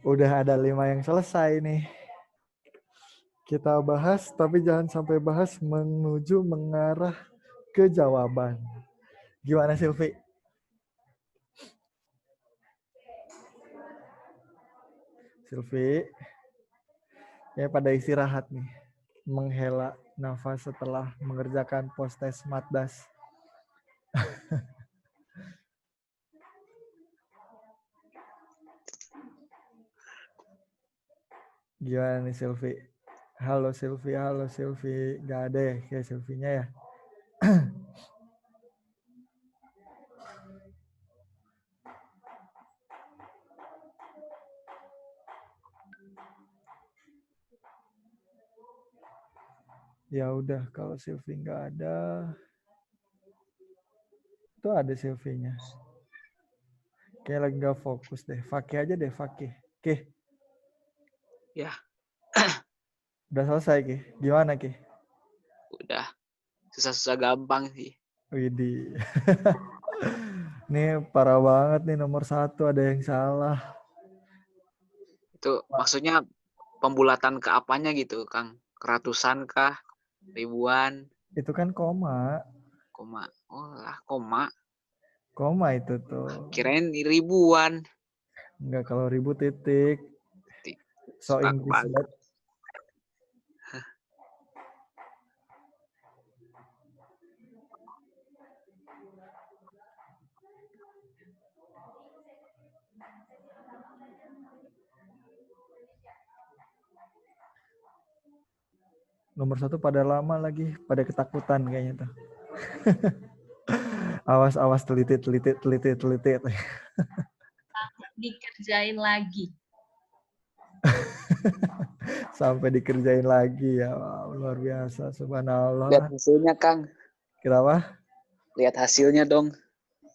Udah ada 5 yang selesai nih. Kita bahas, tapi jangan sampai bahas menuju mengarah ke jawaban. Gimana Silvi? Silvi, ya pada istirahat nih. Menghela nafas setelah mengerjakan post-test Matdas. Gimana nih Silvi? Halo Silvi. Gak ada ya kayak Silvinya ya? Ya udah, kalau Silvi nggak ada, itu ada Silvinya. Kayak lagi nggak fokus deh. Fakih aja deh, Fakih. Oke, Ya, udah selesai Ki. Gimana Ki? udah. Susah-susah gampang sih. Widih. Nih parah banget nih nomor 1 ada yang salah. Itu maksudnya pembulatan ke apanya gitu, Kang? Keratusan kah? Ribuan? Itu kan koma. Koma? Oh lah, koma. Koma itu tuh. Kirain ribuan. Enggak, kalau ribu titik. So Stuck Inggris banget. banget. Nomor 1 pada lama lagi, pada ketakutan kayaknya tuh. Awas telitit. Dikerjain lagi. Sampai dikerjain lagi ya. Wow, luar biasa, Lihat subhanallah. hasilnya, Kang. Kenapa? Lihat hasilnya dong.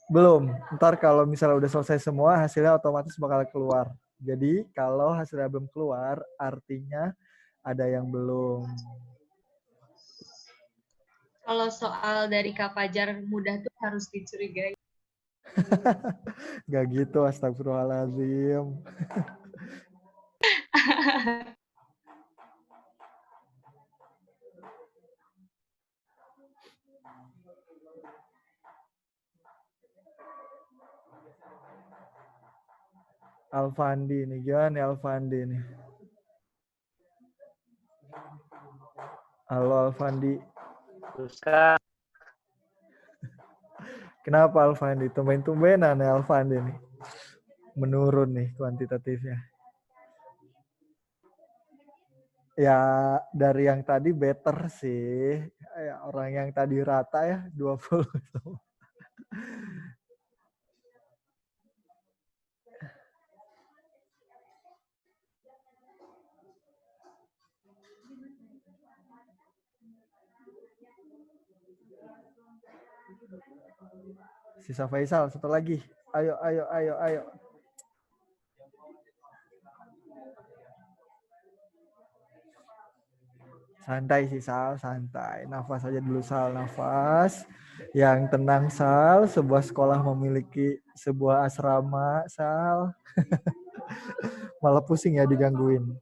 Belum. Ntar kalau misalnya udah selesai semua, hasilnya otomatis bakal keluar. Jadi kalau hasilnya belum keluar, artinya ada yang belum. Kalau soal dari Kak Fajar mudah tuh harus dicurigai. Gak gitu, astagfirullahaladzim. Alfandi nih, gimana nih Alfandi nih? Halo Alfandi. Susah. Kenapa Alfandi? Tumben-tumbenan nih Alfandi nih. Menurun nih kuantitatifnya. Ya dari yang tadi better sih. Ya, orang yang tadi rata ya 20. Sisa Faisal satu lagi. Ayo. Santai sih Sal, santai. Nafas aja dulu Sal, nafas. Yang tenang Sal, sebuah sekolah memiliki sebuah asrama Sal. Malah pusing ya digangguin.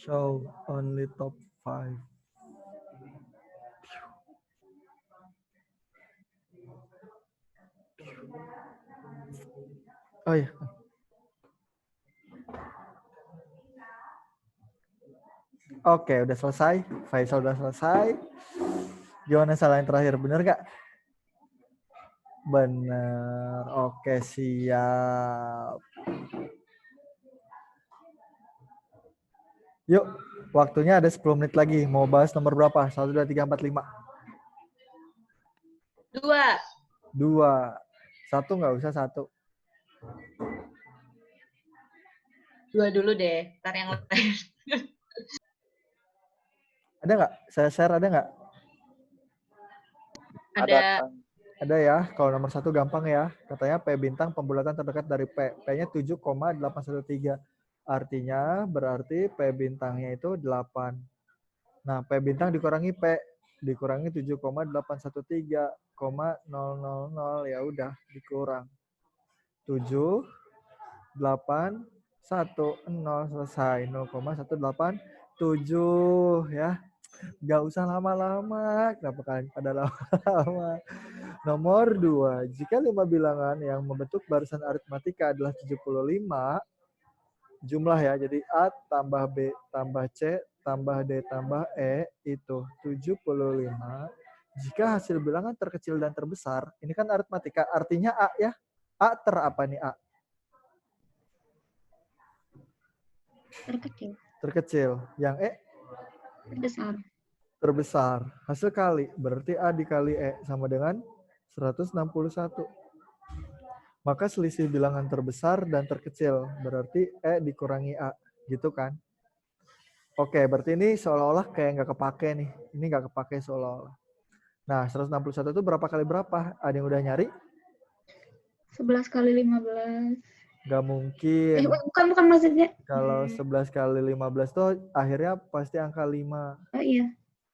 Show only top 5. Oh iya. Oke, udah selesai. Faisal udah selesai. Gimana salah yang terakhir? Bener gak? Bener. Oke, siap. Yuk, waktunya ada 10 menit lagi. Mau bahas nomor berapa? 1, 2, 3, 4, 5. 2. 2. 1 nggak usah 1. 2 dulu deh. Ntar yang lain. Ada nggak? Saya share ada nggak? Ada. Kang. Ada ya. Kalau nomor 1 gampang ya. Katanya P bintang pembulatan terdekat dari P. P-nya 7,813. Artinya berarti P bintangnya itu 8. Nah, P bintang dikurangi P. Dikurangi 7,813,000. Ya udah, dikurang. 7, 8, 1, 0. Selesai. 0,187 ya. Gak usah lama-lama. Kenapa kalian pada lama-lama? Nomor 2. Jika 5 bilangan yang membentuk barisan aritmatika adalah 75, jumlah ya. Jadi A tambah B tambah C tambah D tambah E itu 75. Jika hasil bilangan terkecil dan terbesar, ini kan aritmatika, artinya A ya. A ter apa nih A? Terkecil. Terkecil. Yang E? Terbesar. Terbesar. Hasil kali, berarti A dikali E sama dengan 161. Maka selisih bilangan terbesar dan terkecil, berarti E dikurangi A. Gitu kan? Oke, berarti ini seolah-olah kayak nggak kepake nih. Ini nggak kepake seolah-olah. Nah, 161 itu berapa kali berapa? Ada yang udah nyari? 11 kali 15. Nggak mungkin. Bukan maksudnya. Kalau 11 kali 15 tuh akhirnya pasti angka 5. Oh iya.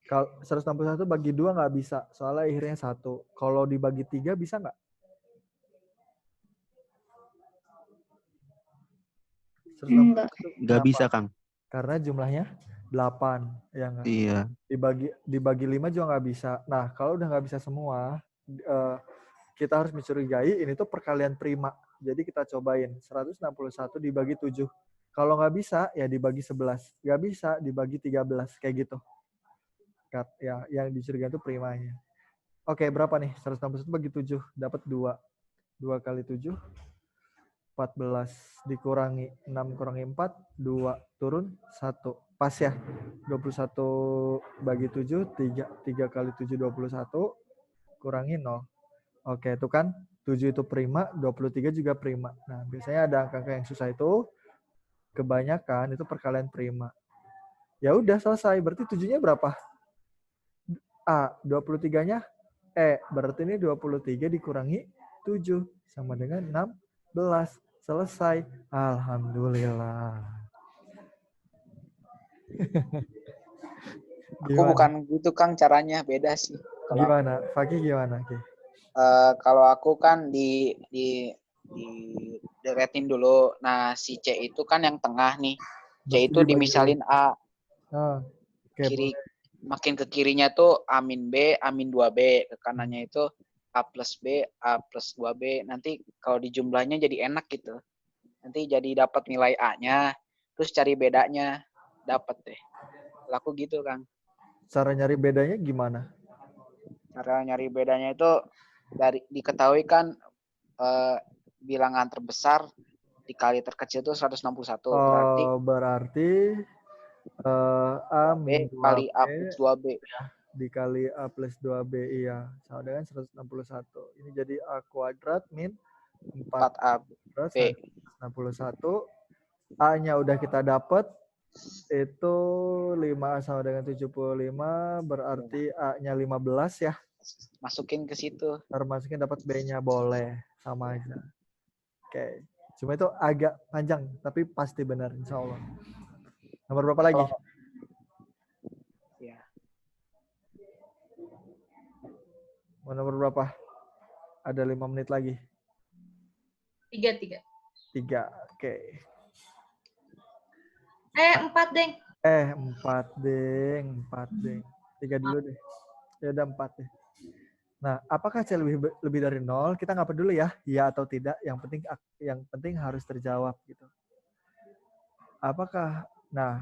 Kalau 161 bagi 2 nggak bisa, soalnya akhirnya 1. Kalau dibagi 3 bisa nggak? 161 Enggak. Nggak bisa, Kang. Karena jumlahnya 8, ya nggak? Iya. Dibagi 5 juga nggak bisa. Nah, kalau udah nggak bisa semua, kita harus mencurigai ini tuh perkalian prima. Jadi kita cobain 161 dibagi 7. Kalau nggak bisa, ya dibagi 11. Nggak bisa, dibagi 13. Kayak gitu. Ya, yang dicurigai itu primanya. Oke, berapa nih? 161 bagi 7. Dapat 2. 2 kali 7. 14 dikurangi 6 kurangi 4, 2 turun 1. Pas ya. 21 bagi 7, 3. 3 kali 7, 21. Kurangi 0. Oke, itu kan 7 itu prima, 23 juga prima. Nah, biasanya ada angka-angka yang susah itu, kebanyakan itu perkalian prima. Ya udah selesai. Berarti 7-nya berapa? A, 23-nya E. Berarti ini 23 dikurangi 7 sama dengan 16. Selesai. Alhamdulillah. Aku bukan gitu Kang caranya, beda sih. Gimana? Fakih gimana? Ki? Kalau aku kan di deretin dulu. Nah, si C itu kan yang tengah nih. C itu dimisalin A. Kiri makin ke kirinya tuh A min B, A min 2B. Ke kanannya itu A plus B, A plus 2B. Nanti kalau dijumlahnya jadi enak gitu. Nanti jadi dapat nilai A-nya, terus cari bedanya, dapat deh. Laku gitu, Kang. Cara nyari bedanya gimana? Cara nyari bedanya itu diketahui kan bilangan terbesar dikali terkecil itu 161. Berarti A min 2B kali A plus 2B. Dikali A plus 2B, iya. Sama dengan 161. Ini jadi A kuadrat min 4A plus 161. A-nya udah kita dapat. Itu 5A sama dengan 75. Berarti A-nya 15 ya. Masukin ke situ. Masukin dapat B-nya boleh. Sama aja. Oke. Cuma itu agak panjang. Tapi pasti benar insya Allah. Nomor berapa lagi? Ya. Mau nomor berapa? Ada 5 menit lagi. 3. 3. Oke. 4, Deng. 4 deng. 4 deng. 3 dulu deh. Ya udah 4 deh. Nah, apakah C lebih dari 0? Kita nggak peduli ya, iya atau tidak. Yang penting harus terjawab gitu. Apakah, nah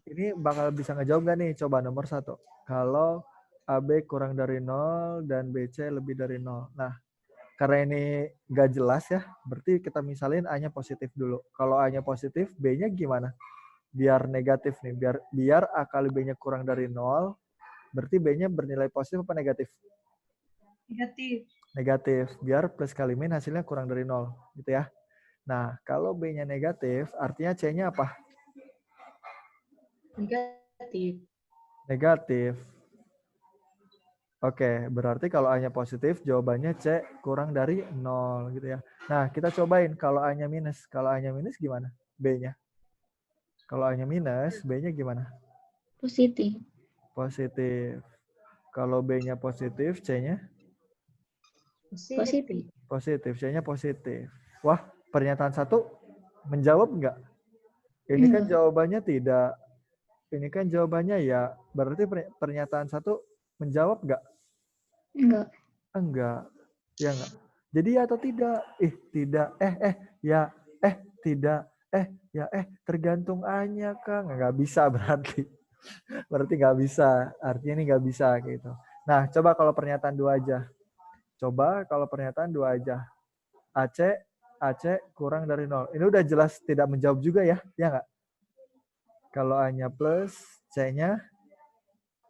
ini bakal bisa ngejawab nggak nih? Coba nomor 1. Kalau AB kurang dari 0 dan BC lebih dari 0. Nah, karena ini nggak jelas ya, berarti kita misalin A-nya positif dulu. Kalau A-nya positif, B-nya gimana? Biar negatif nih, biar A kali B-nya kurang dari 0, berarti B-nya bernilai positif apa negatif? Negatif. Negatif. Biar plus kali min hasilnya kurang dari 0. Gitu ya. Nah, kalau B-nya negatif, artinya C-nya apa? Negatif. Negatif. Oke, berarti kalau A-nya positif, jawabannya C kurang dari 0 gitu ya. Nah, kita cobain kalau A-nya minus. Kalau A-nya minus gimana? B-nya. Kalau A-nya minus, B-nya gimana? Positif. Positif. Kalau B-nya positif, C-nya? Positif. Positif. C-nya positif. Wah, pernyataan 1 menjawab nggak? Ini kan Enggak. jawabannya tidak. Ini kan jawabannya ya. Berarti pernyataan 1 menjawab nggak? Enggak. Enggak. Ya enggak. Jadi ya atau tidak? Tidak. Ya. Tidak. Ya. Tergantung A-nya, Kang. Nggak bisa berarti. Berarti nggak bisa. Artinya ini nggak bisa gitu. Nah, coba kalau pernyataan 2 aja. Coba kalau pernyataan 2 aja. AC kurang dari 0. Ini udah jelas tidak menjawab juga ya. Ya nggak? Kalau A-nya plus, C-nya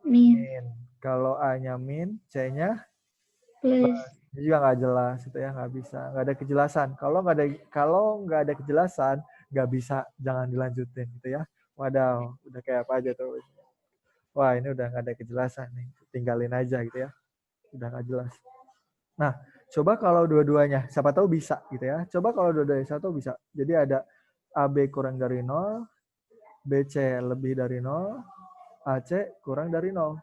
Min. min. Kalau A-nya min, C-nya Plus. ini juga nggak jelas itu ya, nggak bisa, nggak ada kejelasan. Kalau nggak ada kejelasan, nggak bisa, jangan dilanjutin gitu ya. Wadaw, udah kayak apa aja tuh. Wah, ini udah nggak ada kejelasan nih, tinggalin aja gitu ya. Udah nggak jelas. Nah, coba kalau dua-duanya, siapa tahu bisa gitu ya. Coba kalau dua-duanya satu bisa. Jadi ada AB kurang dari 0, BC lebih dari 0, AC kurang dari 0.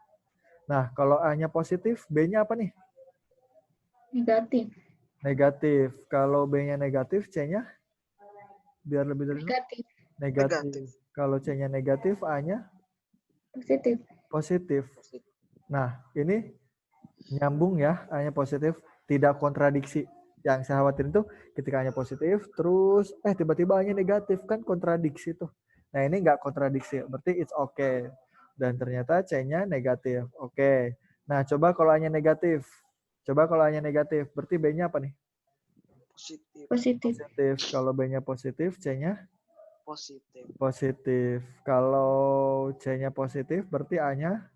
Nah, kalau A-nya positif, B-nya apa nih? Negatif. Negatif. Kalau B-nya negatif, C-nya biar lebih dari 0? Negatif. Negatif. Kalau C-nya negatif, A-nya Positif. positif. Nah, ini nyambung ya, A-nya positif, tidak kontradiksi. Yang saya khawatirin tuh ketika A-nya positif, terus tiba-tiba A-nya negatif, kan kontradiksi tuh. Nah, ini nggak kontradiksi, berarti it's okay. Dan ternyata C-nya negatif. Oke. Nah, coba kalau A-nya negatif. Berarti B-nya apa nih? Positif. Positif. Kalau B-nya positif, C-nya Positif. positif. Kalau C-nya positif, berarti A-nya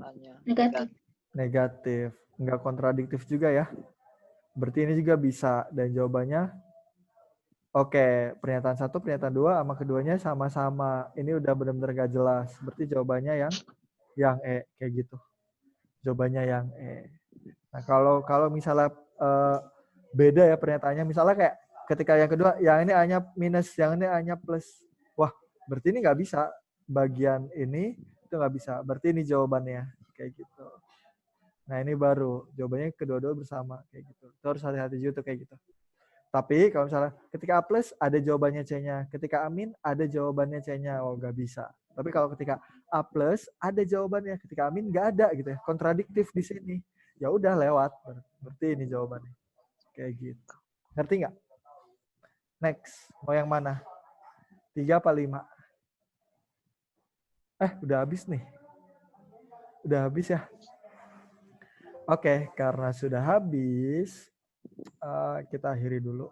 Hanya Negatif. negatif. Nggak kontradiktif juga ya. Berarti ini juga bisa. Dan jawabannya oke. Pernyataan 1, pernyataan 2 sama keduanya sama-sama. Ini udah benar-benar nggak jelas. Berarti jawabannya yang E. Kayak gitu. Jawabannya yang E. Nah, kalau misalnya beda ya pernyataannya. Misalnya kayak ketika yang kedua, yang ini A-nya minus, yang ini A-nya plus. Wah, berarti ini nggak bisa. Bagian ini itu nggak bisa. Berarti ini jawabannya. Kayak gitu. Nah, ini baru. Jawabannya kedua-dua bersama. Kayak gitu. Itu harus hati-hati juga tuh kayak gitu. Tapi kalau misalnya ketika A plus ada jawabannya C-nya. Ketika A min ada jawabannya C-nya. Oh, nggak bisa. Tapi kalau ketika A plus ada jawabannya. Ketika A min nggak ada gitu ya. Kontradiktif di sini. Ya udah lewat. Berarti ini jawabannya. Kayak gitu. Ngerti nggak? Next. Mau yang mana? 3 apa 5? Udah habis nih. Udah habis ya? Oke, karena sudah habis, kita akhiri dulu.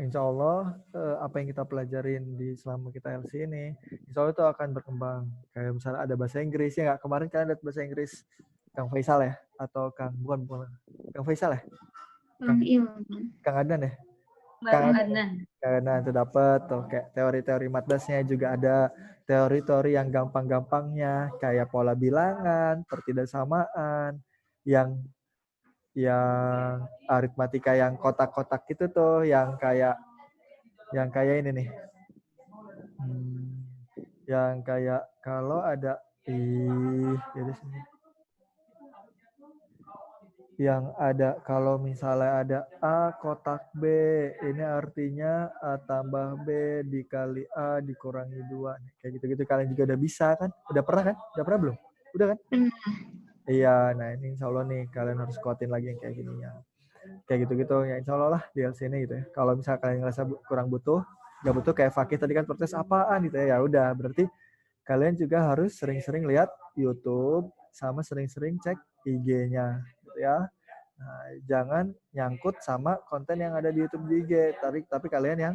Insya Allah apa yang kita pelajarin di selama kita LC ini, insya Allah itu akan berkembang. Kayak misalnya ada bahasa Inggris, ya nggak? Kemarin kalian lihat bahasa Inggris Kang Faisal ya? Atau bukan. Kang Faisal ya? Kang Adnan ya? Kang Adnan itu dapat tuh kayak teori-teori matdasnya juga ada teori-teori yang gampang-gampangnya kayak pola bilangan, pertidaksamaan, yang aritmatika yang kotak-kotak gitu tuh, yang kayak ini nih. Yang kayak kalau ada di sini. yang ada kalau misalnya ada A kotak B, ini artinya A tambah B dikali A dikurangi 2. Kayak gitu-gitu kalian juga udah bisa kan? Udah pernah kan? Udah pernah belum? Udah kan? Iya, nah ini insya Allah nih kalian harus kuatin lagi yang kayak gini ya. Kayak gitu-gitu ya insya Allah lah di LC ini gitu ya. Kalau misalnya kalian ngerasa kurang butuh, nggak butuh kayak Fakih tadi kan protes apaan gitu ya. Ya udah berarti kalian juga harus sering-sering lihat YouTube sama sering-sering cek IG-nya gitu ya. Nah, jangan nyangkut sama konten yang ada di YouTube di IG, tapi kalian yang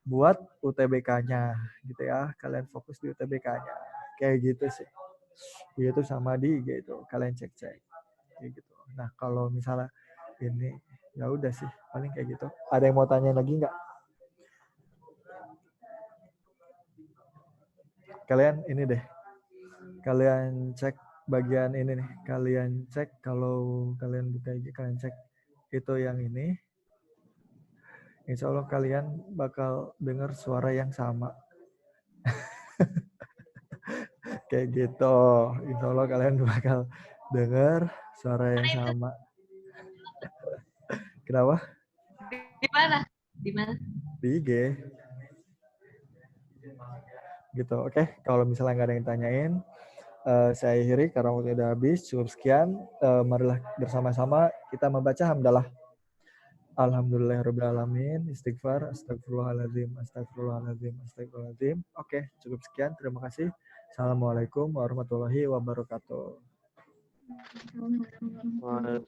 buat UTBK-nya gitu ya. Kalian fokus di UTBK-nya. Kayak gitu sih. Itu sama di IG itu, kalian cek-cek. Kayak gitu. Nah, kalau misalnya ini ya udah sih, paling kayak gitu. Ada yang mau tanya lagi nggak? Kalian ini deh. Kalian cek bagian ini nih, kalian cek kalau kalian buka IG, kalian cek itu yang ini, insya Allah kalian bakal dengar suara yang sama. Kayak gitu, insya Allah kalian bakal dengar suara yang sama. Kenapa? Di mana? Di mana? Di IG. Gitu, oke. Kalau misalnya nggak ada yang tanyain, saya akhiri karena waktu udah habis. Cukup sekian. Marilah bersama-sama kita membaca hamdalah. Alhamdulillahirrahmanirrahim. Istighfar. Astagfirullahaladzim. Astagfirullahaladzim. Astagfirullahaladzim. Oke, cukup sekian. Terima kasih. Assalamualaikum warahmatullahi wabarakatuh. Waalaikumsalam.